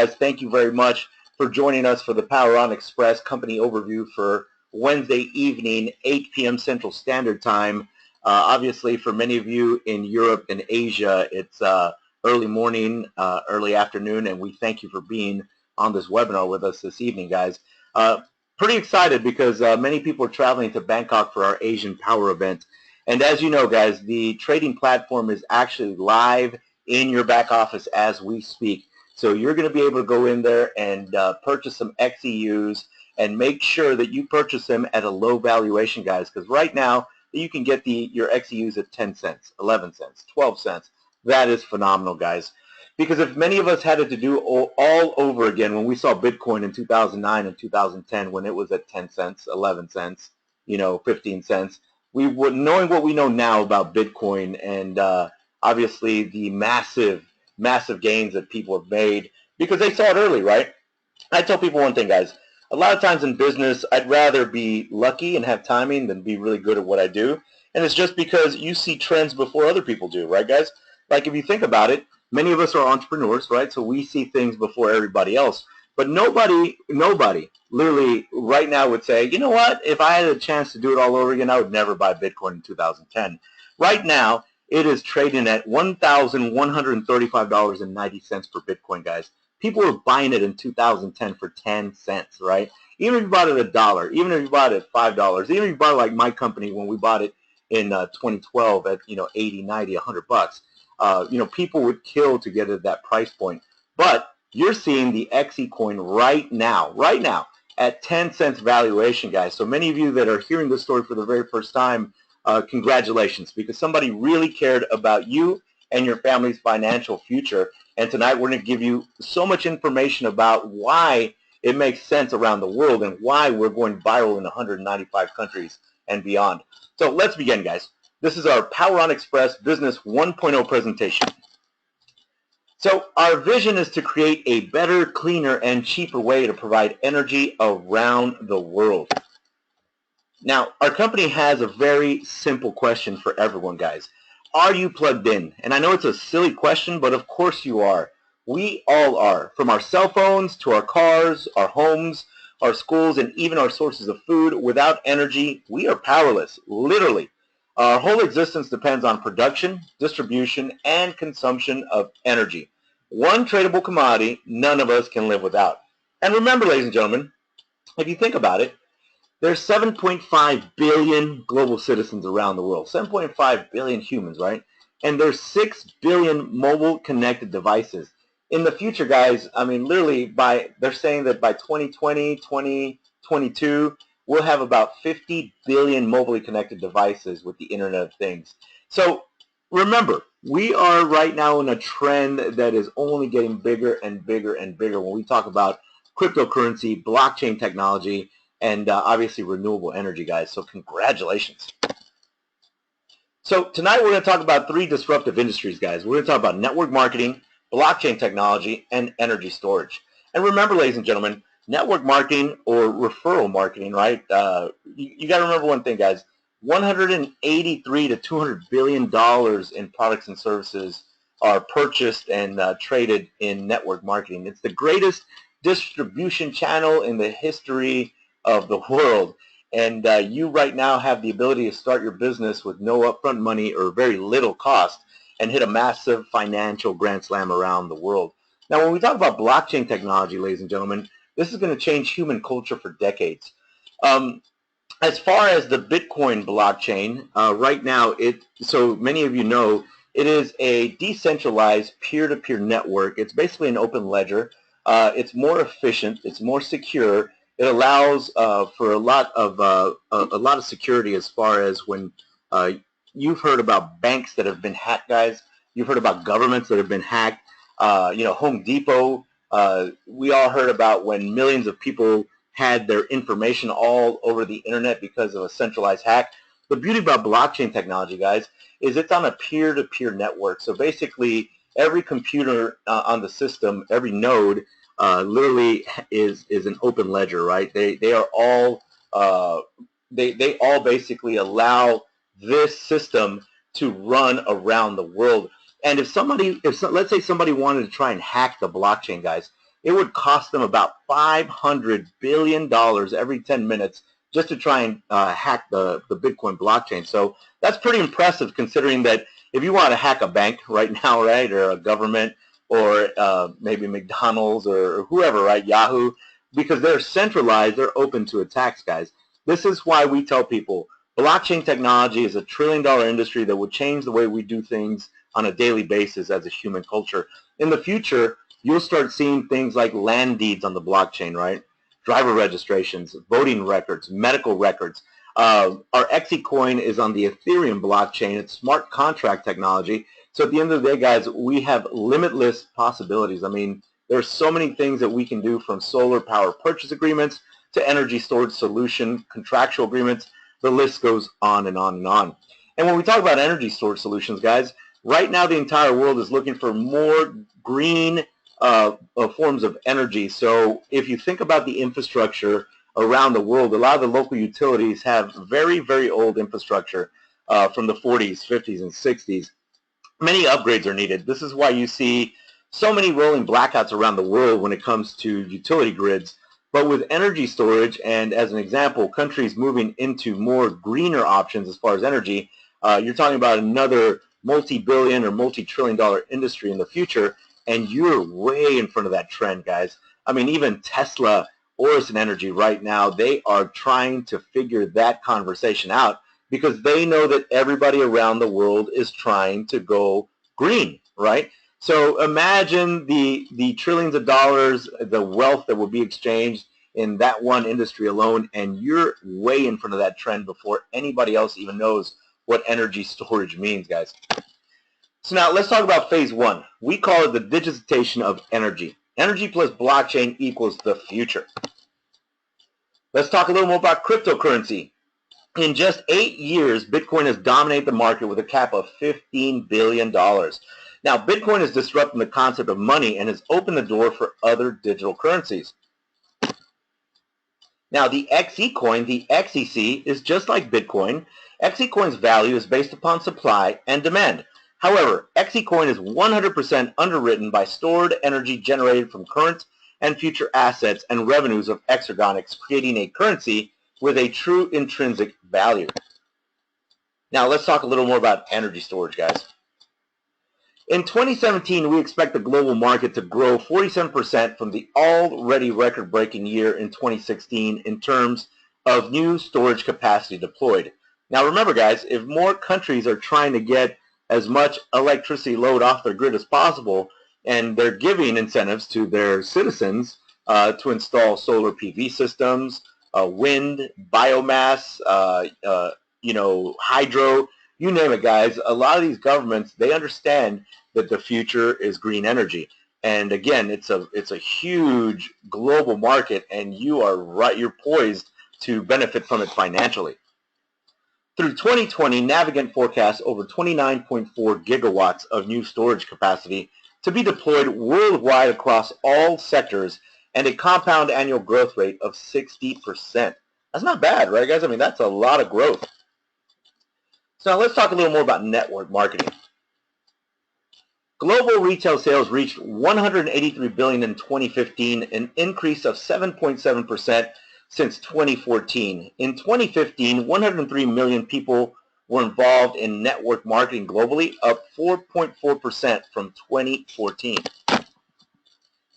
Guys, thank you very much for joining us for the Power On Xpress company overview for Wednesday evening, 8 p.m. Central Standard Time. Obviously, for many of you in Europe and Asia, it's early morning, early afternoon, and we thank you for being on this webinar with us this evening, guys. Pretty excited because many people are traveling to Bangkok for our Asian Power event. And as you know, guys, the trading platform is actually live in your back office as we speak. So you're going to be able to go in there and purchase some XEUs and make sure that you purchase them at a low valuation, guys, because right now you can get your XEUs at 10 cents, 11 cents, 12 cents. That is phenomenal, guys. Because if many of us had it to do all over again when we saw Bitcoin in 2009 and 2010 when it was at 10 cents, 11 cents, 15 cents, we would, knowing what we know now about Bitcoin and obviously the massive gains that people have made because they saw it early, right? I tell people one thing, guys. A lot of times in business, I'd rather be lucky and have timing than be really good at what I do. And it's just because you see trends before other people do, right, guys? Like if you think about it, many of us are entrepreneurs, right? So we see things before everybody else. But nobody literally right now would say, you know what, if I had a chance to do it all over again, I would never buy Bitcoin in 2010. Right now, it is trading at $1,135.90 per Bitcoin, guys. People were buying it in 2010 for 10 cents, right? Even if you bought it at $1, even if you bought it at $5, even if you bought it like my company when we bought it in 2012 at 80, 90, 100 bucks, people would kill to get it at that price point. But you're seeing the XECoin right now at 10 cents valuation, guys. So many of you that are hearing this story for the very first time, congratulations, because somebody really cared about you and your family's financial future. And tonight we're going to give you so much information about why it makes sense around the world and why we're going viral in 195 countries and beyond. So let's begin, guys. This is our Power On Xpress Business 1.0 presentation. So our vision is to create a better, cleaner, and cheaper way to provide energy around the world. Now, our company has a very simple question for everyone, guys. Are you plugged in? And I know it's a silly question, but of course you are. We all are, from our cell phones to our cars, our homes, our schools, and even our sources of food. Without energy, we are powerless, literally. Our whole existence depends on production, distribution, and consumption of energy. One tradable commodity none of us can live without. And remember, ladies and gentlemen, if you think about it, there's 7.5 billion global citizens around the world, 7.5 billion humans, right? And there's 6 billion mobile connected devices. In the future, guys, I mean, literally, they're saying that by 2020, 2022, we'll have about 50 billion mobilely connected devices with the Internet of Things. So remember, we are right now in a trend that is only getting bigger and bigger and bigger when we talk about cryptocurrency, blockchain technology, and obviously renewable energy, guys. So congratulations. So tonight we're going to talk about 3 disruptive industries, guys. We're going to talk about network marketing, blockchain technology, and energy storage. And remember, ladies and gentlemen, network marketing or referral marketing, right? You got to remember one thing, guys. $183 to $200 billion in products and services are purchased and traded in network marketing. It's the greatest distribution channel in the history of the world, and you right now have the ability to start your business with no upfront money or very little cost and hit a massive financial grand slam around the world. Now, when we talk about blockchain technology, ladies and gentlemen, this is going to change human culture for decades. As far as the Bitcoin blockchain, right now, so many of you know, it is a decentralized peer-to-peer network. It's basically an open ledger. It's more efficient. It's more secure. It allows for a lot of security as far as when you've heard about banks that have been hacked, guys. You've heard about governments that have been hacked. Home Depot. We all heard about when millions of people had their information all over the internet because of a centralized hack. The beauty about blockchain technology, guys, is it's on a peer-to-peer network. So basically, every computer on the system, every node, literally is an open ledger, right? They are all they all basically allow this system to run around the world. And if let's say somebody wanted to try and hack the blockchain, guys, it would cost them about $500 billion every 10 minutes just to try and hack the Bitcoin blockchain. So that's pretty impressive considering that if you want to hack a bank right now, right, or a government, or maybe McDonald's or whoever, right, Yahoo, because they're centralized, they're open to attacks, guys. This is why we tell people blockchain technology is a $1 trillion industry that will change the way we do things on a daily basis as a human culture. In the future, you'll start seeing things like land deeds on the blockchain, right? Driver registrations, voting records, medical records. Our XECoin is on the Ethereum blockchain. It's smart contract technology. So at the end of the day, guys, we have limitless possibilities. I mean, there's so many things that we can do, from solar power purchase agreements to energy storage solution contractual agreements. The list goes on and on and on. And when we talk about energy storage solutions, guys, right now the entire world is looking for more green forms of energy. So if you think about the infrastructure around the world, a lot of the local utilities have very, very old infrastructure from the 40s, 50s, and 60s. Many upgrades are needed. This is why you see so many rolling blackouts around the world when it comes to utility grids. But with energy storage, and as an example, countries moving into more greener options as far as energy, you're talking about another multi-billion or multi-trillion-dollar industry in the future, and you're way in front of that trend, guys. I mean, even Tesla, Orison Energy right now, they are trying to figure that conversation out because they know that everybody around the world is trying to go green, right? So imagine the trillions of dollars, the wealth that will be exchanged in that one industry alone, and you're way in front of that trend before anybody else even knows what energy storage means, guys. So now let's talk about phase one. We call it the digitization of energy. Energy plus blockchain equals the future. Let's talk a little more about cryptocurrency. In just 8 years, Bitcoin has dominated the market with a cap of $15 billion. Now, Bitcoin is disrupting the concept of money and has opened the door for other digital currencies. Now, the XECoin, the XEC, is just like Bitcoin. XECoin's value is based upon supply and demand. However, XECoin is 100% underwritten by stored energy generated from current and future assets and revenues of Exergonics, creating a currency with a true intrinsic value. Now, let's talk a little more about energy storage, guys. In 2017, we expect the global market to grow 47% from the already record-breaking year in 2016 in terms of new storage capacity deployed. Now, remember, guys, if more countries are trying to get as much electricity load off their grid as possible, and they're giving incentives to their citizens to install solar PV systems, wind, biomass, hydro, you name it, guys. A lot of these governments, they understand that the future is green energy. And again, it's a huge global market, and you are right, you're poised to benefit from it financially. Through 2020, Navigant forecasts over 29.4 gigawatts of new storage capacity to be deployed worldwide across all sectors, and a compound annual growth rate of 60%. That's not bad, right, guys? I mean, that's a lot of growth. So now let's talk a little more about network marketing. Global retail sales reached $183 billion in 2015, an increase of 7.7% since 2014. In 2015, 103 million people were involved in network marketing globally, up 4.4% from 2014.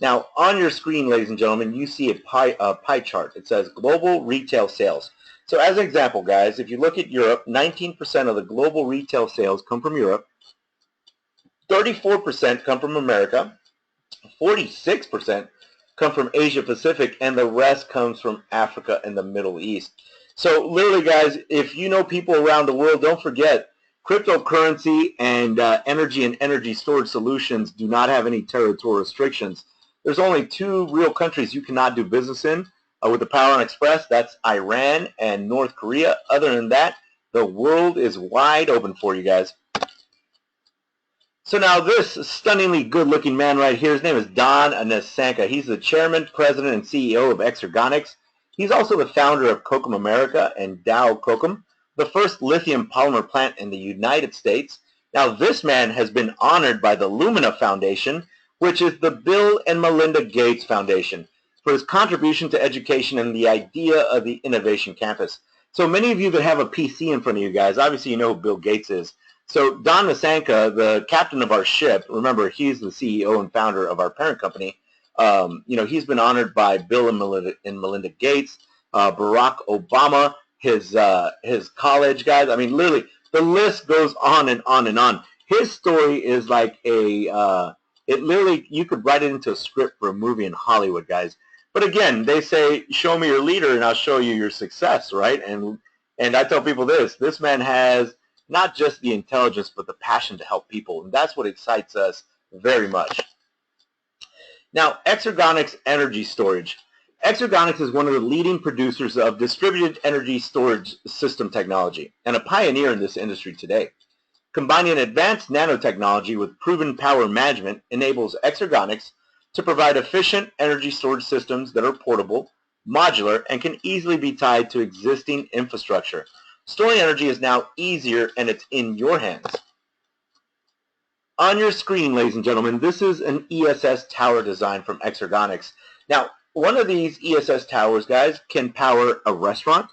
Now, on your screen, ladies and gentlemen, you see a pie chart. It says global retail sales. So as an example, guys, if you look at Europe, 19% of the global retail sales come from Europe, 34% come from America, 46% come from Asia Pacific, and the rest comes from Africa and the Middle East. So literally, guys, if you know people around the world, don't forget, cryptocurrency and energy and energy storage solutions do not have any territorial restrictions. There's only 2 real countries you cannot do business in with the Power On Xpress. That's Iran and North Korea. Other than that, the world is wide open for you guys. So now this stunningly good-looking man right here, his name is Don Nesanka. He's the chairman, president, and CEO of Exergonics. He's also the founder of Kokum America and Dow Kokum, the first lithium polymer plant in the United States. Now this man has been honored by the Lumina Foundation, which is the Bill and Melinda Gates Foundation, for his contribution to education and the idea of the Innovation Campus. So many of you that have a PC in front of you guys, obviously you know who Bill Gates is. So Don Masanka, the captain of our ship, remember he's the CEO and founder of our parent company. He's been honored by Bill and Melinda Gates, Barack Obama, his college guys. I mean, literally, the list goes on and on and on. His story is like it literally, you could write it into a script for a movie in Hollywood, guys. But again, they say, show me your leader and I'll show you your success, right? And I tell people this man has not just the intelligence, but the passion to help people. And that's what excites us very much. Now, Exergonics Energy Storage. Exergonics is one of the leading producers of distributed energy storage system technology and a pioneer in this industry today. Combining advanced nanotechnology with proven power management enables Exergonics to provide efficient energy storage systems that are portable, modular, and can easily be tied to existing infrastructure. Storing energy is now easier and it's in your hands. On your screen, ladies and gentlemen, this is an ESS tower design from Exergonics. Now, one of these ESS towers, guys, can power a restaurant,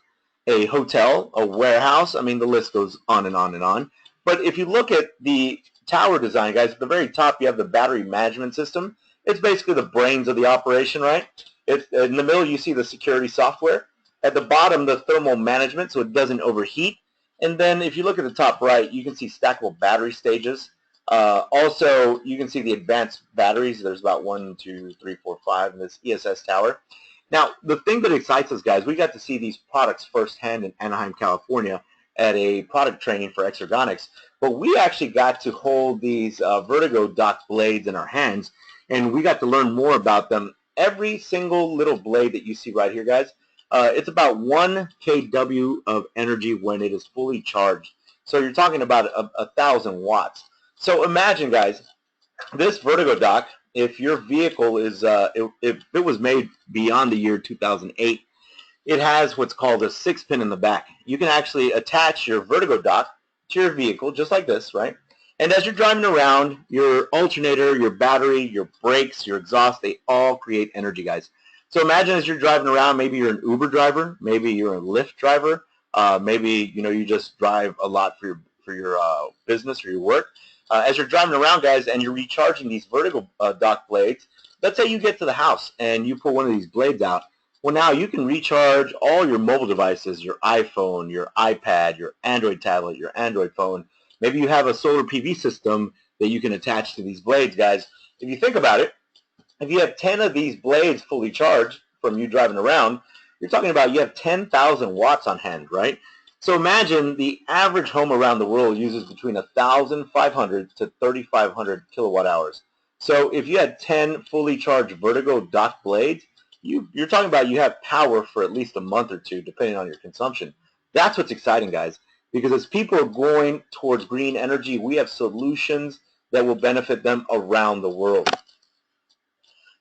a hotel, a warehouse. I mean, the list goes on and on and on. But if you look at the tower design, guys, at the very top, you have the battery management system. It's basically the brains of the operation, right? It's, in the middle, you see the security software. At the bottom, the thermal management, so it doesn't overheat. And then if you look at the top right, you can see stackable battery stages. Also, you can see the advanced batteries. There's about 1, 2, 3, 4, 5 in this ESS tower. Now, the thing that excites us, guys, we got to see these products firsthand in Anaheim, California at a product training for Exergonics. But we actually got to hold these vertigo dock blades in our hands, and we got to learn more about them. Every single little blade that you see right here, guys, it's about 1 kW of energy when it is fully charged. So you're talking about 1,000 watts. So imagine, guys, this vertigo dock, if your vehicle is, if it was made beyond the year 2008, it has what's called a 6-pin in the back. You can actually attach your vertigo dock to your vehicle, just like this, right? And as you're driving around, your alternator, your battery, your brakes, your exhaust, they all create energy, guys. So imagine as you're driving around, maybe you're an Uber driver, maybe you're a Lyft driver, maybe you just drive a lot for your business or your work. As you're driving around, guys, and you're recharging these vertical dock blades, let's say you get to the house and you pull one of these blades out. Well, now you can recharge all your mobile devices, your iPhone, your iPad, your Android tablet, your Android phone. Maybe you have a solar PV system that you can attach to these blades, guys. If you think about it, if you have 10 of these blades fully charged from you driving around, you're talking about you have 10,000 watts on hand, right? So imagine the average home around the world uses between 1,500 to 3,500 kilowatt hours. So if you had 10 fully charged vertigo dock blades, you're talking about you have power for at least a month or two, depending on your consumption. That's what's exciting, guys, because as people are going towards green energy, we have solutions that will benefit them around the world.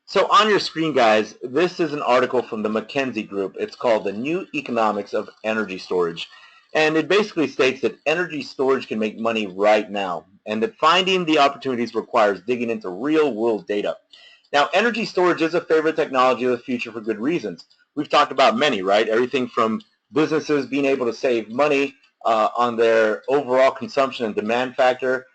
So on your screen, guys, this is an article from the McKinsey Group. It's called The New Economics of Energy Storage. And it basically states that energy storage can make money right now, and that finding the opportunities requires digging into real-world data. Now, energy storage is a favorite technology of the future for good reasons. We've talked about many, right? Everything from businesses being able to save money on their overall consumption and demand factor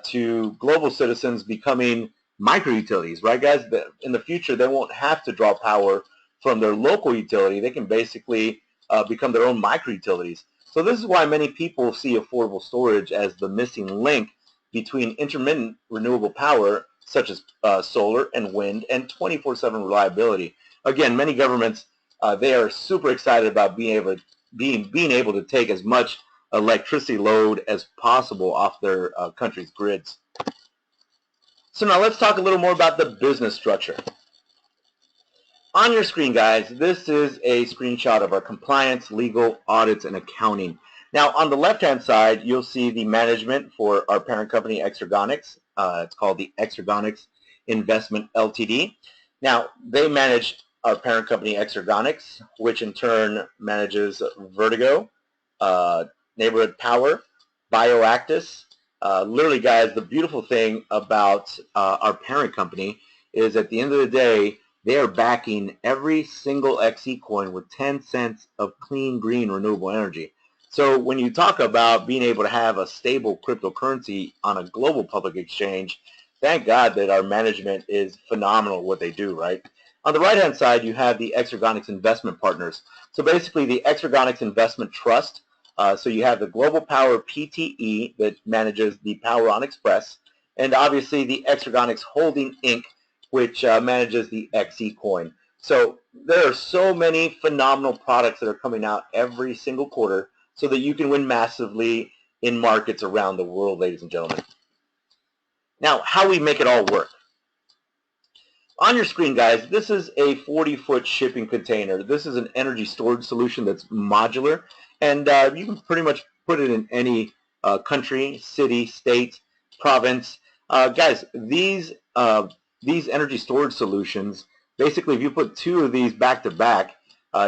to global citizens becoming micro-utilities, right, guys? In the future, they won't have to draw power from their local utility. They can basically become their own micro-utilities. So this is why many people see affordable storage as the missing link between intermittent renewable power, such as solar and wind, and 24/7 reliability. Again, many governments, they are super excited about being able to take as much electricity load as possible off their country's grids. So now let's talk a little more about the business structure. On your screen, guys, this is a screenshot of our compliance, legal, audits, and accounting. Now, on the left-hand side, you'll see the management for our parent company, Exergonics. It's called the Exergonics Investment Ltd. Now, they manage our parent company, Exergonics, which in turn manages Vertigo, Neighborhood Power, Bioactis, Literally, guys, the beautiful thing about our parent company is at the end of the day, they are backing every single XECoin with 10 cents of clean, green, renewable energy. So when you talk about being able to have a stable cryptocurrency on a global public exchange, thank God that our management is phenomenal at what they do, right? On the right-hand side, you have the XEConics investment partners. So basically, the XEConics Investment Trust. So you have the Global Power PTE that manages the Power On Xpress, and obviously the XEConics Holding Inc., which manages the XECoin. So there are so many phenomenal products that are coming out every single quarter so that you can win massively in markets around the world, ladies and gentlemen. Now, how we make it all work. On your screen, guys, this is a 40-foot shipping container. This is an energy storage solution that's modular, and you can pretty much put it in any country, city, state, province. Guys, these energy storage solutions, basically, if you put two of these back to back,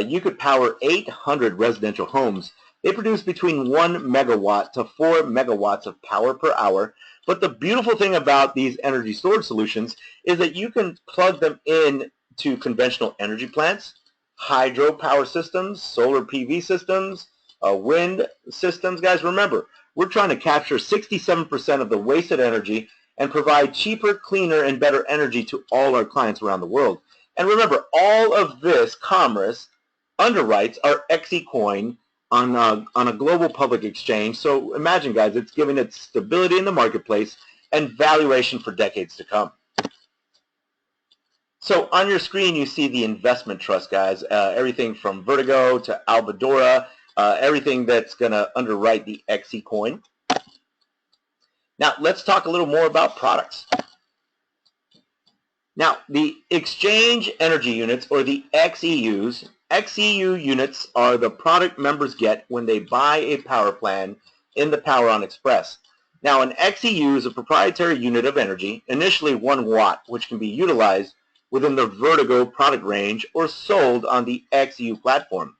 you could power 800 residential homes. They produce between 1 megawatt to 4 megawatts of power per hour. But the beautiful thing about these energy storage solutions is that you can plug them in to conventional energy plants, hydro power systems, solar PV systems, wind systems. Guys, remember, we're trying to capture 67% of the wasted energy and provide cheaper, cleaner, and better energy to all our clients around the world. And remember, all of this commerce underwrites our XECoin on a global public exchange. So imagine, guys, it's giving it stability in the marketplace and valuation for decades to come. So on your screen, you see the investment trust, guys. Everything from Vertigo to Albadora, everything that's going to underwrite the XECoin. Now, let's talk a little more about products. Now, the exchange energy units, or the XEUs, XEU units are the product members get when they buy a power plan in the Power On Xpress. Now, an XEU is a proprietary unit of energy, initially 1 watt, which can be utilized within the Vertigo product range or sold on the XEU platform.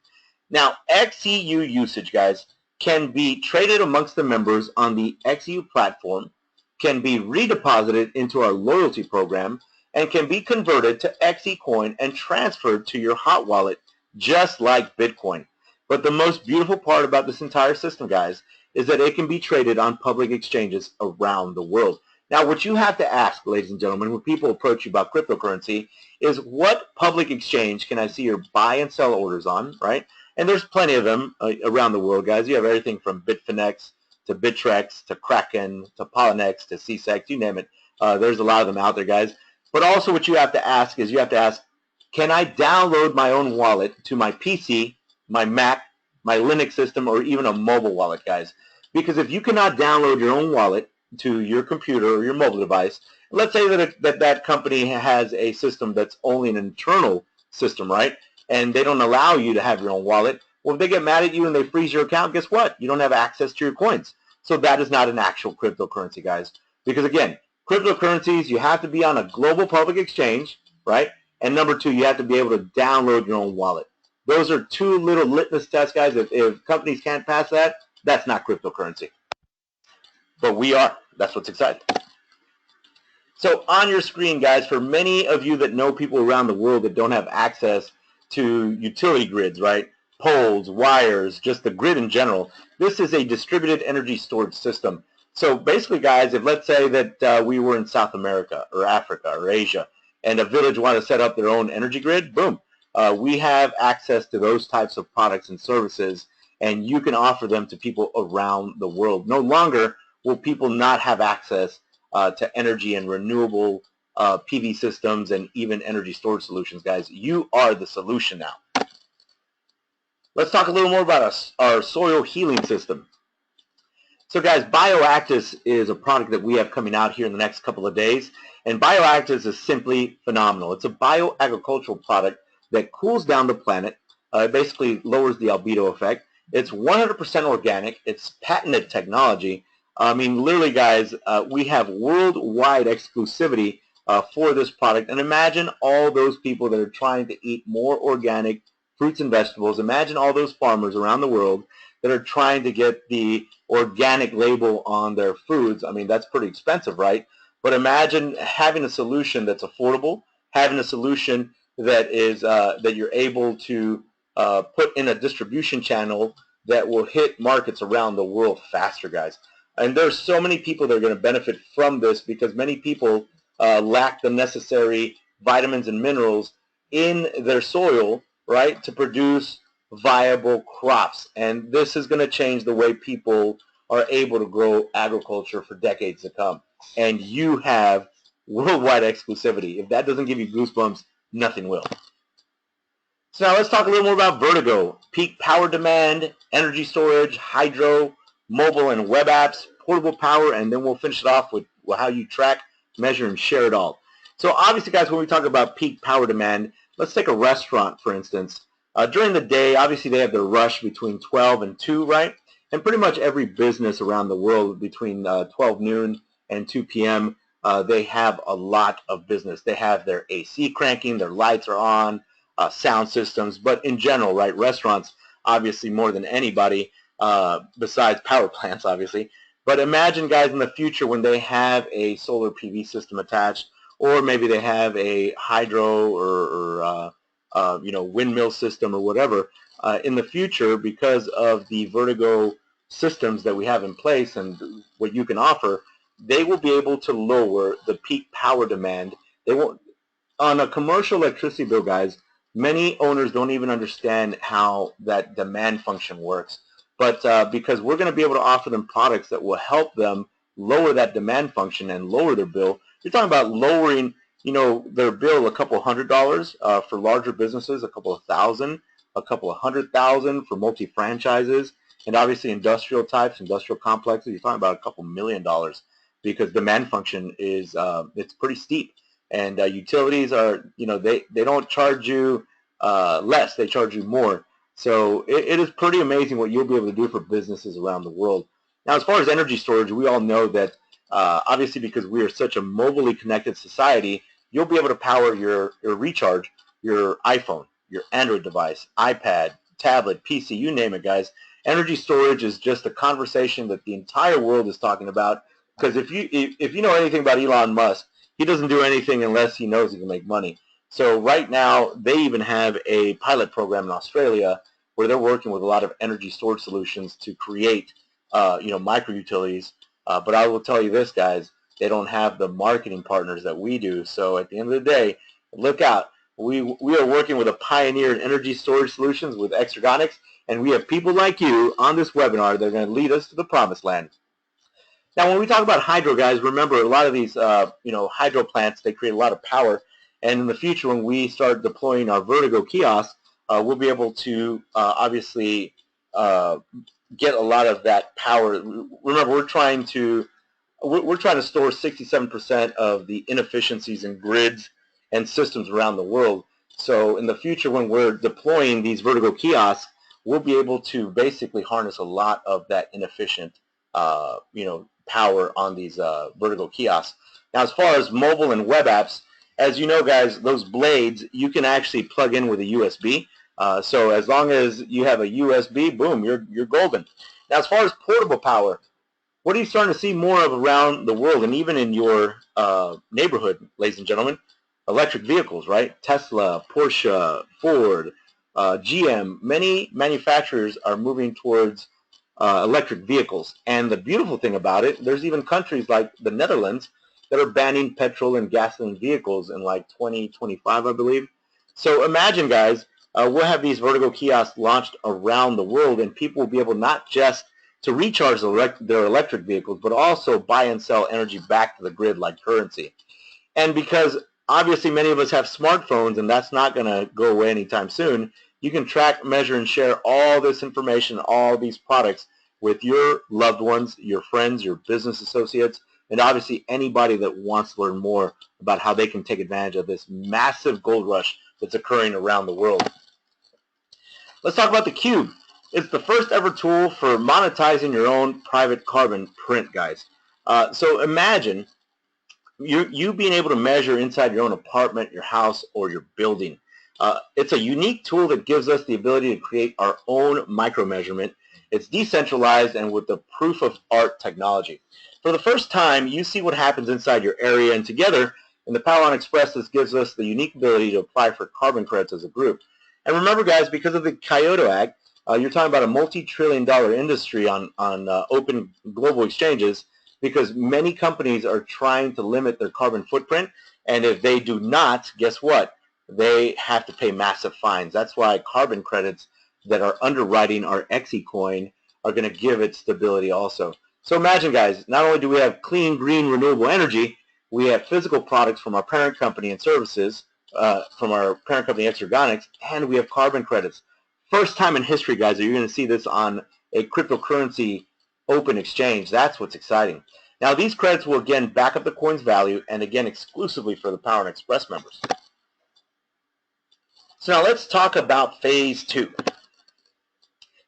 Now, XEU usage, guys, can be traded amongst the members on the XEU platform, can be redeposited into our loyalty program, and can be converted to XECoin and transferred to your hot wallet, just like Bitcoin. But the most beautiful part about this entire system, guys, is that it can be traded on public exchanges around the world. Now, what you have to ask, ladies and gentlemen, when people approach you about cryptocurrency is, what public exchange can I see your buy and sell orders on, right? And there's plenty of them around the world, guys. You have everything from Bitfinex to Bittrex to Kraken to Polynex to CSEC, you name it. There's a lot of them out there, guys. But also what you have to ask is, you have to ask, can I download my own wallet to my PC, my Mac, my Linux system, or even a mobile wallet, guys? Because if you cannot download your own wallet to your computer or your mobile device, let's say that company has a system that's only an internal system, right? And they don't allow you to have your own wallet. Well, if they get mad at you and they freeze your account, guess what? You don't have access to your coins. So that is not an actual cryptocurrency, guys. Because again, cryptocurrencies, you have to be on a global public exchange, right? And number two, you have to be able to download your own wallet. Those are two little litmus tests, guys. If companies can't pass that, that's not cryptocurrency. But we are. That's what's exciting. So on your screen, guys, for many of you that know people around the world that don't have access to utility grids, right? Poles, wires, just the grid in general, this is a distributed energy storage system. So basically, guys, if let's say that we were in South America or Africa or Asia and a village wanted to set up their own energy grid, boom, we have access to those types of products and services, and you can offer them to people around the world. No longer will people not have access to energy and renewable PV systems and even energy storage solutions, guys. You are the solution now. Let's talk a little more about our soil healing system. So guys, BioActis is a product that we have coming out here in the next couple of days, and BioActis is simply phenomenal. It's a bioagricultural product that cools down the planet. It basically lowers the albedo effect. It's 100% organic. It's patented technology. I mean, literally, guys, we have worldwide exclusivity for this product. And imagine all those people that are trying to eat more organic fruits and vegetables. Imagine all those farmers around the world that are trying to get the organic label on their foods. I mean, that's pretty expensive, right? But imagine having a solution that's affordable, having a solution that is that you're able to put in a distribution channel that will hit markets around the world faster, guys. And there's so many people that are going to benefit from this because many people lack the necessary vitamins and minerals in their soil, right, to produce viable crops. And this is going to change the way people are able to grow agriculture for decades to come. And you have worldwide exclusivity. If that doesn't give you goosebumps, nothing will. So now let's talk a little more about Vertigo. Peak power demand, energy storage, hydro, mobile and web apps, portable power, and then we'll finish it off with how you track, measure, and share it all. So obviously, guys, when we talk about peak power demand, let's take a restaurant, for instance. During the day, obviously, they have their rush between 12 and 2, right? And pretty much every business around the world between 12 noon and 2 p.m., they have a lot of business. They have their AC cranking, their lights are on, sound systems, but in general, right, restaurants, obviously more than anybody, besides power plants, obviously. But imagine, guys, in the future when they have a solar PV system attached, or maybe they have a hydro or windmill system or whatever. In the future, because of the Vertigo systems that we have in place and what you can offer, they will be able to lower the peak power demand. They won't, on a commercial electricity bill, guys, many owners don't even understand how that demand function works. But because we're going to be able to offer them products that will help them lower that demand function and lower their bill. You're talking about lowering, their bill a couple $100 for larger businesses, a couple of thousand, a couple of $100,000 for multi-franchises, and obviously industrial types, industrial complexes. You're talking about a couple $1 million because demand function is it's pretty steep. And utilities are, they don't charge you less, they charge you more. So it is pretty amazing what you'll be able to do for businesses around the world. Now, as far as energy storage, we all know that obviously because we are such a mobilely connected society, you'll be able to power your recharge, your iPhone, your Android device, iPad, tablet, PC, you name it, guys. Energy storage is just a conversation that the entire world is talking about. Because if you know anything about Elon Musk, he doesn't do anything unless he knows he can make money. So right now, they even have a pilot program in Australia where they're working with a lot of energy storage solutions to create, micro utilities. But I will tell you this, guys, they don't have the marketing partners that we do. So at the end of the day, look out. We are working with a pioneer in energy storage solutions with Exergonics, and we have people like you on this webinar that are going to lead us to the promised land. Now, when we talk about hydro, guys, remember a lot of these, hydro plants, they create a lot of power. And in the future, when we start deploying our Vertigo kiosks, we'll be able to obviously get a lot of that power. Remember, we're trying to store 67% of the inefficiencies in grids and systems around the world. So in the future, when we're deploying these Vertigo kiosks, we'll be able to basically harness a lot of that inefficient, power on these Vertigo kiosks. Now, as far as mobile and web apps, as you know, guys, those blades, you can actually plug in with a USB. So as long as you have a USB, boom, you're golden. Now, as far as portable power, what are you starting to see more of around the world and even in your neighborhood, ladies and gentlemen? Electric vehicles, right? Tesla, Porsche, Ford, GM, many manufacturers are moving towards electric vehicles. And the beautiful thing about it, there's even countries like the Netherlands that are banning petrol and gasoline vehicles in like 2025, I believe. So imagine, guys, we'll have these Vertigo kiosks launched around the world, and people will be able not just to recharge their electric vehicles, but also buy and sell energy back to the grid like currency. And because obviously many of us have smartphones, and that's not going to go away anytime soon, you can track, measure, and share all this information, all these products with your loved ones, your friends, your business associates, and obviously anybody that wants to learn more about how they can take advantage of this massive gold rush that's occurring around the world. Let's talk about the Cube. It's the first ever tool for monetizing your own private carbon print, guys. So imagine you being able to measure inside your own apartment, your house, or your building. It's a unique tool that gives us the ability to create our own micro measurement. It's decentralized and with the proof of art technology. For the first time, you see what happens inside your area, and together in the Power On Xpress, this gives us the unique ability to apply for carbon credits as a group. And remember, guys, because of the Kyoto Act, you're talking about a multi-trillion-dollar industry on open global exchanges, because many companies are trying to limit their carbon footprint, and if they do not, guess what? They have to pay massive fines. That's why carbon credits that are underwriting our XECoin are going to give it stability also. So imagine, guys, not only do we have clean, green, renewable energy, we have physical products from our parent company and services from our parent company XECoin, and we have carbon credits. First time in history, guys, that you're going to see this on a cryptocurrency open exchange. That's what's exciting. Now, these credits will, again, back up the coin's value, and, again, exclusively for the Power On Xpress members. So now let's talk about Phase 2.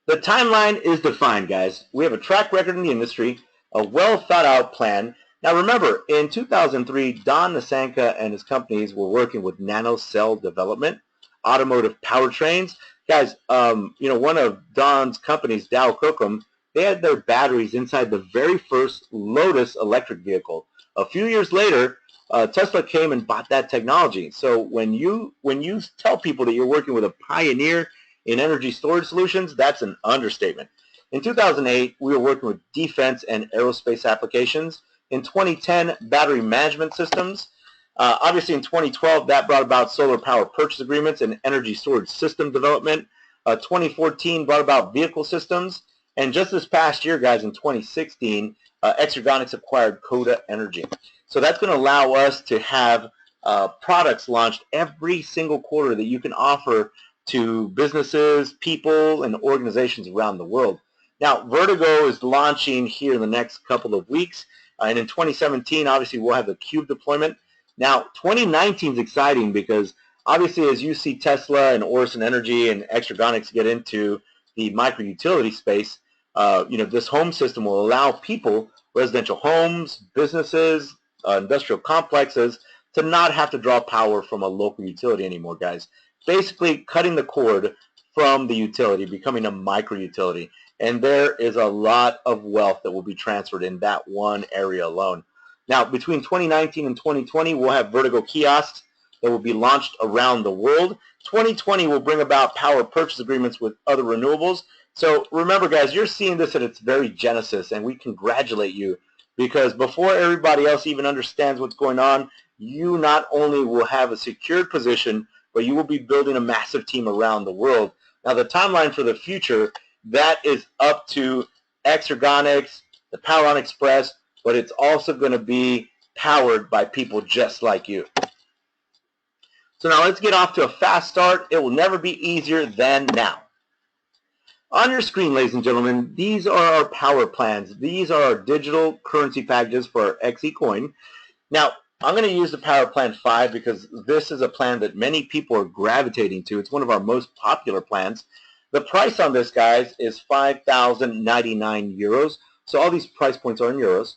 The timeline is defined, guys. We have a track record in the industry, a well-thought-out plan. Now, remember, in 2003, Don Nasanka and his companies were working with nanocell development, automotive powertrains. Guys, one of Don's companies, Dow Crocom, they had their batteries inside the very first Lotus electric vehicle. A few years later, Tesla came and bought that technology. So when you tell people that you're working with a pioneer in energy storage solutions, that's an understatement. In 2008, we were working with defense and aerospace applications. In 2010, battery management systems. Obviously, in 2012, that brought about solar power purchase agreements and energy storage system development. 2014 brought about vehicle systems. And just this past year, guys, in 2016, XECoin acquired Coda Energy. So that's going to allow us to have products launched every single quarter that you can offer to businesses, people, and organizations around the world. Now, Vertigo is launching here in the next couple of weeks. And in 2017, obviously, we'll have the Cube deployment. Now, 2019 is exciting because, obviously, as you see Tesla and Orison Energy and XECoin get into the micro-utility space, this home system will allow people, residential homes, businesses, industrial complexes, to not have to draw power from a local utility anymore, guys. Basically, cutting the cord from the utility, becoming a micro-utility. And there is a lot of wealth that will be transferred in that one area alone. Now, between 2019 and 2020, we'll have Vertigo kiosks that will be launched around the world. 2020 will bring about power purchase agreements with other renewables. So remember, guys, you're seeing this at its very genesis, and we congratulate you, because before everybody else even understands what's going on, you not only will have a secured position, but you will be building a massive team around the world. Now, the timeline for the future, that is up to XECoin, the Power On Xpress, but it's also going to be powered by people just like you. So now let's get off to a fast start. It will never be easier than now. On your screen, ladies and gentlemen, these are our power plans. These are our digital currency packages for our XECoin. Now, I'm going to use the Power Plan 5 because this is a plan that many people are gravitating to. It's one of our most popular plans. The price on this, guys, is 5,099 euros. So all these price points are in euros.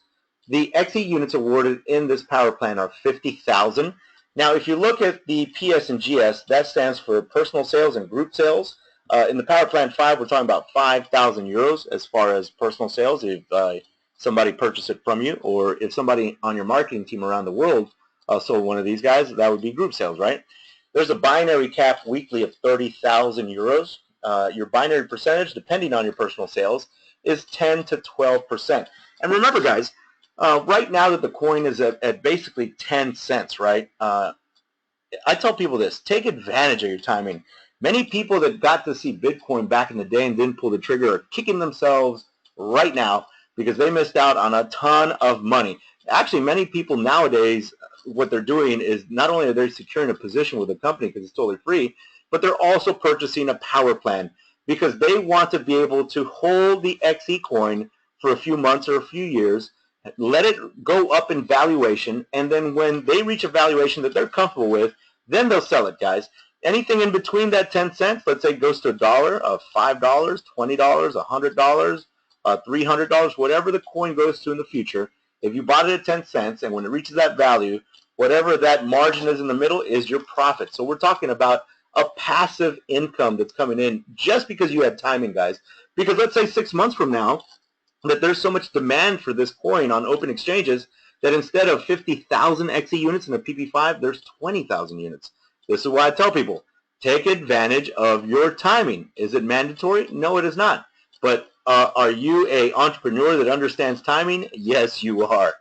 The XE units awarded in this power plan are 50,000. Now, if you look at the PS and GS, that stands for personal sales and group sales. In the Power Plan 5, we're talking about 5,000 euros as far as personal sales if somebody purchased it from you, or if somebody on your marketing team around the world sold one of these guys, that would be group sales, right? There's a binary cap weekly of 30,000 euros. Your binary percentage, depending on your personal sales, is 10 to 12%. And remember, guys, right now that the coin is at basically 10 cents, right? I tell people this: take advantage of your timing. Many people that got to see Bitcoin back in the day and didn't pull the trigger are kicking themselves right now because they missed out on a ton of money. Actually, many people nowadays, what they're doing is not only are they securing a position with a company because it's totally free, but they're also purchasing a power plan because they want to be able to hold the XECoin for a few months or a few years, let it go up in valuation, and then when they reach a valuation that they're comfortable with, then they'll sell it, guys. Anything in between that 10 cents, let's say goes to $1, $5, $20, $100, $300, whatever the coin goes to in the future, if you bought it at 10 cents and when it reaches that value, whatever that margin is in the middle is your profit. So we're talking about a passive income that's coming in just because you had timing, guys. Because let's say 6 months from now that there's so much demand for this coin on open exchanges that instead of 50,000 XE units in a PP5, there's 20,000 units. This is why I tell people, take advantage of your timing. Is it mandatory? No, it is not. But are you an entrepreneur that understands timing? Yes, you are.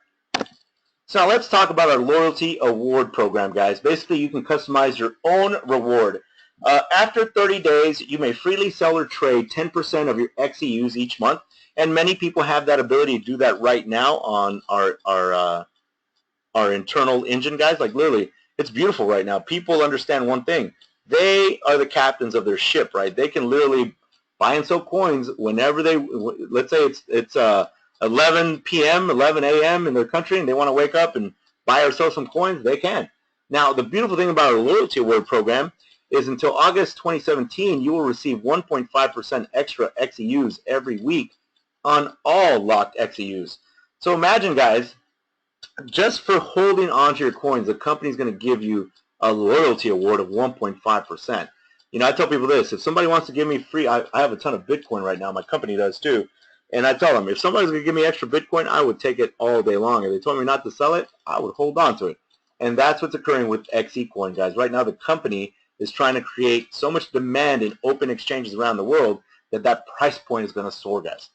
So now let's talk about our loyalty award program, guys. Basically, you can customize your own reward. After 30 days, you may freely sell or trade 10% of your XEUs each month, and many people have that ability to do that right now on our internal engine, guys. Like literally, it's beautiful right now. People understand one thing. They are the captains of their ship, right? They can literally buy and sell coins whenever they, let's say it's 11 p.m., 11 a.m. in their country, and they want to wake up and buy or sell some coins, they can. Now, the beautiful thing about our loyalty award program is until August 2017, you will receive 1.5% extra XEUs every week on all locked XEUs. So imagine, guys, just for holding onto your coins, the company is going to give you a loyalty award of 1.5%. You know, I tell people this, if somebody wants to give me free, I have a ton of Bitcoin right now, my company does too, and I tell them, if somebody's going to give me extra Bitcoin, I would take it all day long. If they told me not to sell it, I would hold on to it. And that's what's occurring with XECoin, guys. Right now, the company is trying to create so much demand in open exchanges around the world that price point is going to soar, guys.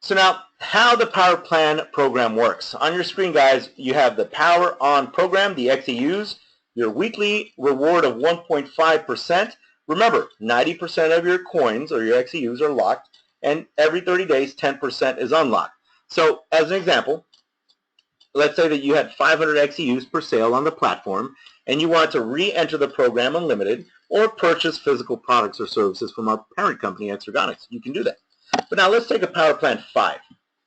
So now, how the Power Plan program works. On your screen, guys, you have the Power On program, the XEUs, your weekly reward of 1.5%. Remember, 90% of your coins or your XEUs are locked, and every 30 days, 10% is unlocked. So, as an example, let's say that you had 500 XEUs per sale on the platform, and you want to re-enter the program unlimited or purchase physical products or services from our parent company, XECoin. You can do that. But now let's take a Power Plan 5.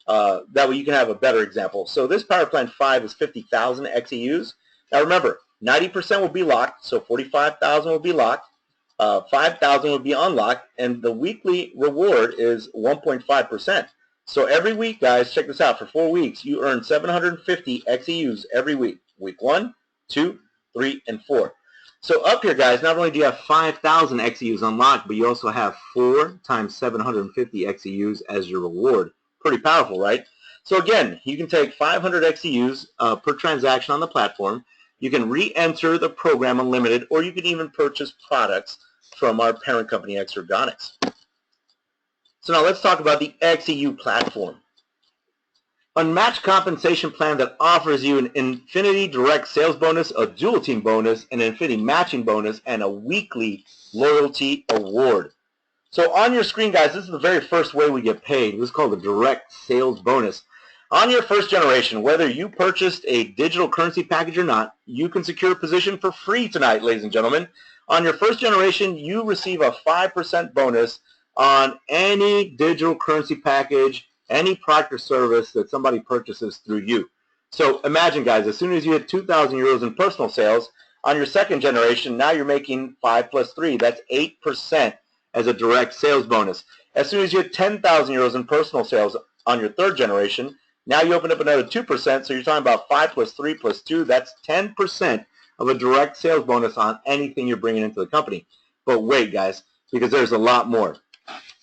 That way you can have a better example. So this Power Plan 5 is 50,000 XEUs. Now remember, 90% will be locked, so 45,000 will be locked, 5,000 will be unlocked, and the weekly reward is 1.5%. So every week, guys, check this out, for 4 weeks, you earn 750 XEUs every week. Week 1, 2, 3, and 4. So up here, guys, not only do you have 5,000 XEUs unlocked, but you also have 4 times 750 XEUs as your reward. Pretty powerful, right? So again, you can take 500 XEUs per transaction on the platform. You can re-enter the program unlimited, or you can even purchase products from our parent company, XECoin. So now let's talk about the XEU platform. Unmatched compensation plan that offers you an infinity direct sales bonus, a dual team bonus, an infinity matching bonus, and a weekly loyalty award. So on your screen, guys, this is the very first way we get paid. This is called the direct sales bonus. On your first generation, whether you purchased a digital currency package or not, you can secure a position for free tonight, ladies and gentlemen. On your first generation, you receive a 5% bonus on any digital currency package, any product or service that somebody purchases through you. So imagine, guys, as soon as you hit 2,000 euros in personal sales, on your second generation, now you're making 5 plus 3. That's 8% as a direct sales bonus. As soon as you hit 10,000 euros in personal sales on your third generation, now you open up another 2%, so you're talking about 5 plus 3 plus 2. That's 10% of a direct sales bonus on anything you're bringing into the company. But wait, guys, because there's a lot more.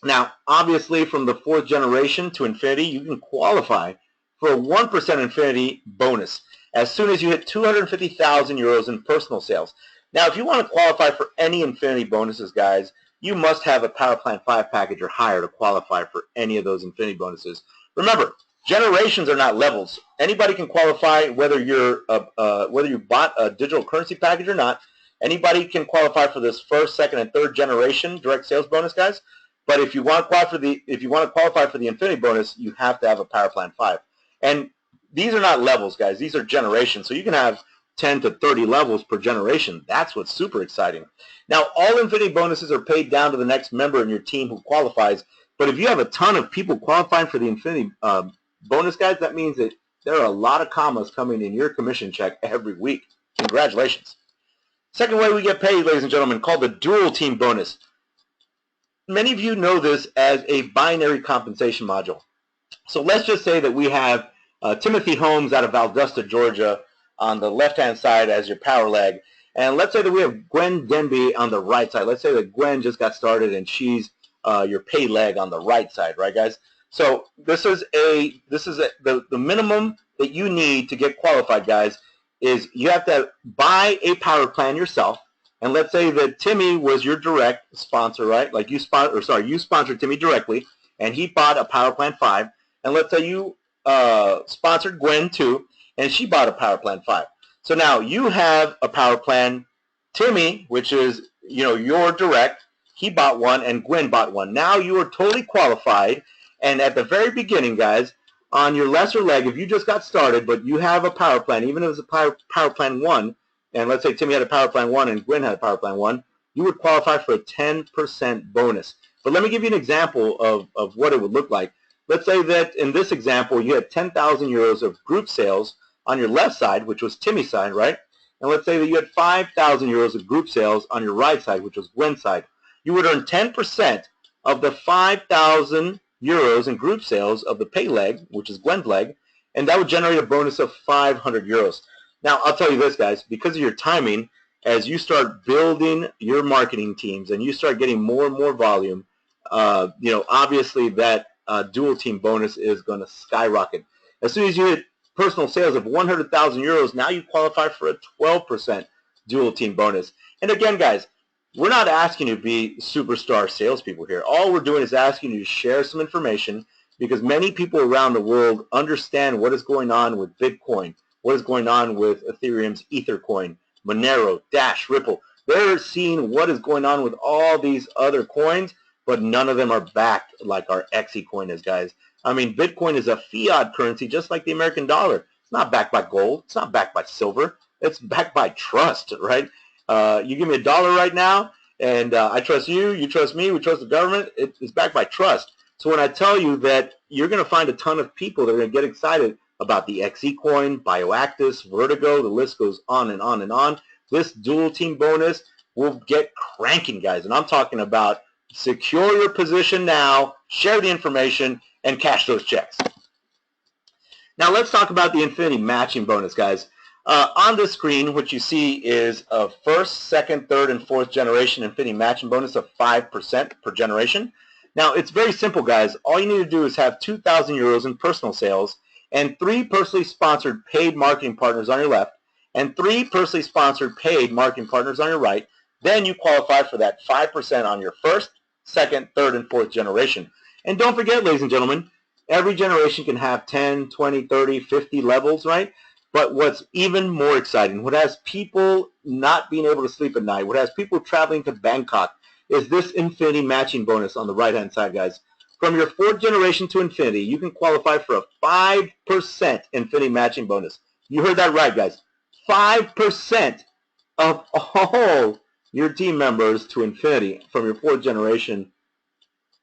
Now, obviously, from the fourth generation to infinity, you can qualify for a 1% infinity bonus as soon as you hit 250,000 euros in personal sales. Now, if you want to qualify for any infinity bonuses, guys, you must have a Power Plan 5 package or higher to qualify for any of those infinity bonuses. Remember, generations are not levels. Anybody can qualify, whether you bought a digital currency package or not. Anybody can qualify for this first, second, and third generation direct sales bonus, guys. But if you want to qualify for the infinity bonus, you have to have a Power Plan 5. And these are not levels, guys. These are generations. So you can have 10 to 30 levels per generation. That's what's super exciting. Now, all infinity bonuses are paid down to the next member in your team who qualifies. But if you have a ton of people qualifying for the infinity bonus, guys, that means that there are a lot of commas coming in your commission check every week. Congratulations. Second way we get paid, ladies and gentlemen, called the dual team bonus. Many of you know this as a binary compensation module. So let's just say that we have Timothy Holmes out of Valdosta, Georgia, on the left-hand side as your power leg, And let's say that we have Gwen Denby on the right side. Let's say that Gwen just got started and she's your pay leg on the right side, right, guys? So this is the minimum that you need to get qualified, guys, is you have to buy a power plan yourself. And let's say that Timmy was your direct sponsor, right? Like you sponsored Timmy directly, and he bought a Power Plan 5. And let's say you sponsored Gwen too, and she bought a Power Plan 5. So now you have a Power Plan. Timmy, which is your direct, he bought one, and Gwen bought one. Now you are totally qualified. And at the very beginning, guys, on your lesser leg, if you just got started, but you have a Power Plan, even if it's a Power Plan 1, and let's say Timmy had a Power Plan 1 and Gwen had a Power Plan 1, you would qualify for a 10% bonus. But let me give you an example of what it would look like. Let's say that in this example, you had 10,000 euros of group sales on your left side, which was Timmy's side, right? And let's say that you had 5,000 euros of group sales on your right side, which was Gwen's side. You would earn 10% of the 5,000 euros in group sales of the pay leg, which is Gwen's leg, and that would generate a bonus of 500 euros. Now, I'll tell you this, guys, because of your timing, as you start building your marketing teams and you start getting more and more volume, obviously that dual team bonus is going to skyrocket. As soon as you hit personal sales of 100,000 euros, now you qualify for a 12% dual team bonus. And again, guys, we're not asking you to be superstar salespeople here. All we're doing is asking you to share some information, because many people around the world understand what is going on with Bitcoin, what is going on with Ethereum's EtherCoin, Monero, Dash, Ripple. They're seeing what is going on with all these other coins, but none of them are backed like our XECoin is, guys. I mean, Bitcoin is a fiat currency just like the American dollar. It's not backed by gold. It's not backed by silver. It's backed by trust, right? You give me $1 right now, and I trust you, you trust me, we trust the government. It's backed by trust. So when I tell you that you're going to find a ton of people that are going to get excited about the XECoin, Bioactus, Vertigo, the list goes on and on and on. This dual team bonus will get cranking, guys. And I'm talking about secure your position now, share the information, and cash those checks. Now let's talk about the Infinity Matching bonus, guys. On the screen, what you see is a first, second, third, and fourth generation Infinity Matching bonus of 5% per generation. Now, it's very simple, guys. All you need to do is have 2,000 euros in personal sales and 3 personally sponsored paid marketing partners on your left and 3 personally sponsored paid marketing partners on your right. Then you qualify for that 5% on your first, second, third, and fourth generation. And don't forget, ladies and gentlemen, every generation can have 10, 20, 30, 50 levels, right? But what's even more exciting, what has people not being able to sleep at night, what has people traveling to Bangkok, is this Infinity Matching bonus on the right-hand side, guys. From your 4th generation to Infinity, you can qualify for a 5% Infinity Matching bonus. You heard that right, guys. 5% of all your team members to Infinity from your 4th generation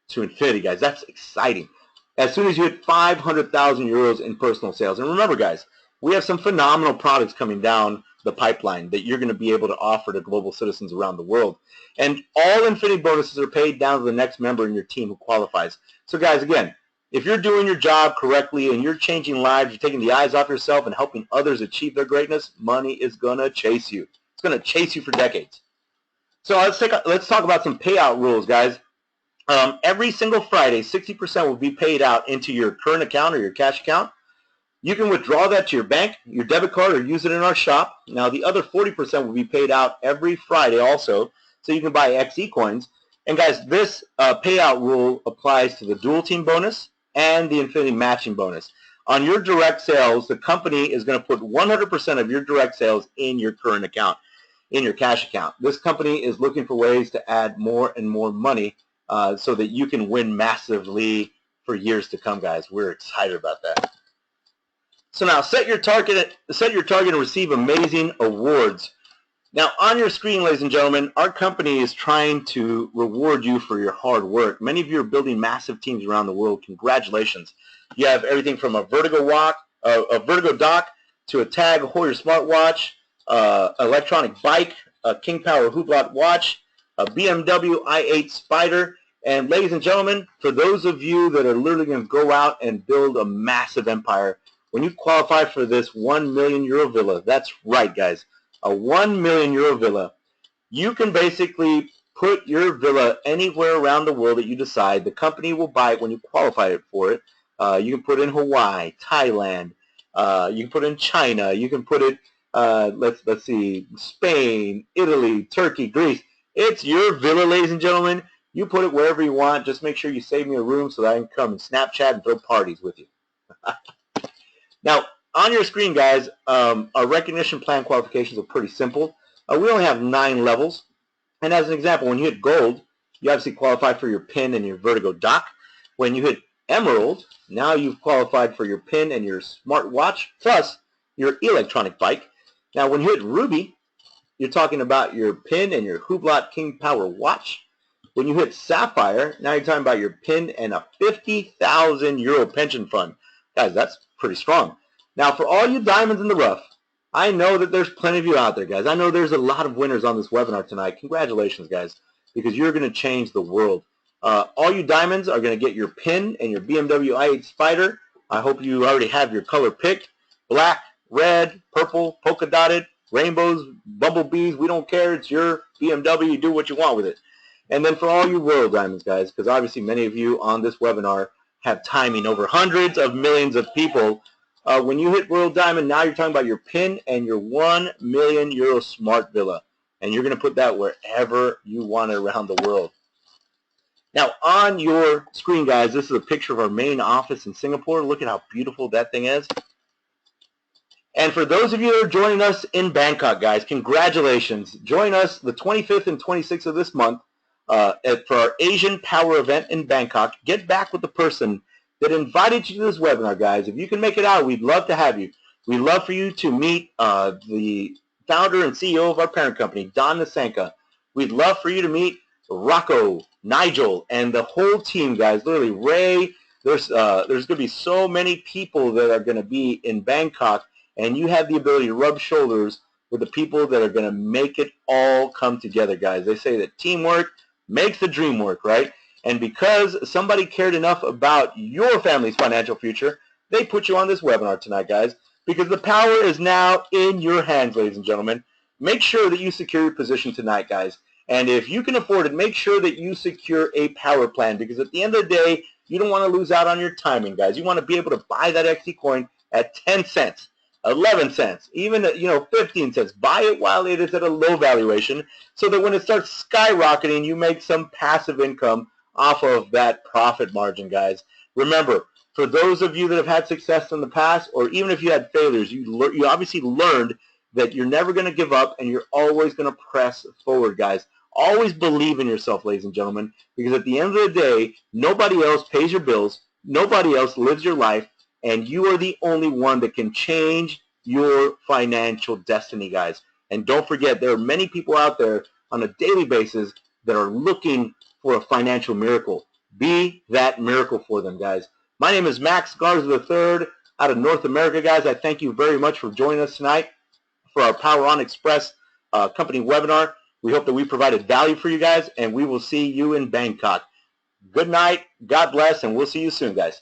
to Infinity, guys. That's exciting. As soon as you hit 500,000 euros in personal sales. And remember, guys, we have some phenomenal products coming down the pipeline that you're going to be able to offer to global citizens around the world. And all Infinity bonuses are paid down to the next member in your team who qualifies. So, guys, again, if you're doing your job correctly and you're changing lives, you're taking the eyes off yourself and helping others achieve their greatness, money is going to chase you. It's going to chase you for decades. So let's talk about some payout rules, guys. Every single Friday, 60% will be paid out into your current account or your cash account. You can withdraw that to your bank, your debit card, or use it in our shop. Now, the other 40% will be paid out every Friday also, so you can buy XECoins. And guys, this payout rule applies to the dual team bonus and the Infinity Matching bonus. On your direct sales, the company is going to put 100% of your direct sales in your current account, in your cash account. This company is looking for ways to add more and more money so that you can win massively for years to come, guys. We're excited about that. So now set your target and receive amazing awards. Now on your screen, ladies and gentlemen, our company is trying to reward you for your hard work. Many of you are building massive teams around the world. Congratulations. You have everything from a Vertigo dock to a Tag Heuer smartwatch, electronic bike, a King Power Hublot watch, a BMW i8 Spider. And ladies and gentlemen, for those of you that are literally going to go out and build a massive empire, when you qualify for this 1 million euro villa, that's right, guys, a 1 million euro villa. You can basically put your villa anywhere around the world that you decide. The company will buy it when you qualify it for it. You can put it in Hawaii, Thailand. You can put it in China. You can put it, let's see, Spain, Italy, Turkey, Greece. It's your villa, ladies and gentlemen. You put it wherever you want. Just make sure you save me a room so that I can come and Snapchat and throw parties with you. Now, on your screen, guys, our recognition plan qualifications are pretty simple. We only have 9 levels. And as an example, when you hit gold, you obviously qualify for your PIN and your Vertigo dock. When you hit emerald, now you've qualified for your PIN and your smartwatch, plus your electronic bike. Now, when you hit ruby, you're talking about your PIN and your Hublot King Power watch. When you hit sapphire, now you're talking about your PIN and a 50,000 euro pension fund. Guys, that's pretty strong. Now, for all you diamonds in the rough, I know that there's plenty of you out there, guys. I know there's a lot of winners on this webinar tonight. Congratulations, guys, because you're going to change the world. All you diamonds are going to get your PIN and your BMW i8 Spider. I hope you already have your color picked. Black, red, purple, polka dotted, rainbows, bumblebees. We don't care. It's your BMW. You do what you want with it. And then for all you royal diamonds, guys, because obviously many of you on this webinar have timing over hundreds of millions of people. When you hit Royal Diamond, now you're talking about your PIN and your 1 million euro smart villa. And you're going to put that wherever you want it around the world. Now, on your screen, guys, this is a picture of our main office in Singapore. Look at how beautiful that thing is. And for those of you that are joining us in Bangkok, guys, congratulations. Join us the 25th and 26th of this month for our Asian Power event in Bangkok. Get back with the person that invited you to this webinar, guys. If you can make it out, we'd love to have you. We'd love for you to meet the founder and CEO of our parent company, Don Nasanka. We'd love for you to meet Rocco, Nigel, and the whole team, guys. Literally, Ray. There's going to be so many people that are going to be in Bangkok, and you have the ability to rub shoulders with the people that are going to make it all come together, guys. They say that teamwork makes the dream work, right? And because somebody cared enough about your family's financial future, they put you on this webinar tonight, guys, because the power is now in your hands, ladies and gentlemen. Make sure that you secure your position tonight, guys. And if you can afford it, make sure that you secure a power plan, because at the end of the day, you don't want to lose out on your timing, guys. You want to be able to buy that XECoin at 10 cents, 11 cents, even 15 cents. Buy it while it is at a low valuation so that when it starts skyrocketing, you make some passive income off of that profit margin, guys. Remember, for those of you that have had success in the past, or even if you had failures, you obviously learned that you're never going to give up and you're always going to press forward, guys. Always believe in yourself, ladies and gentlemen, because at the end of the day, nobody else pays your bills, nobody else lives your life, and you are the only one that can change your financial destiny, guys. And don't forget, there are many people out there on a daily basis that are looking for a financial miracle. Be that miracle for them, guys. My name is Max Garza III out of North America, guys. I thank you very much for joining us tonight for our Power On Xpress company webinar. We hope that we provided value for you guys, and we will see you in Bangkok. Good night, God bless, and we'll see you soon, guys.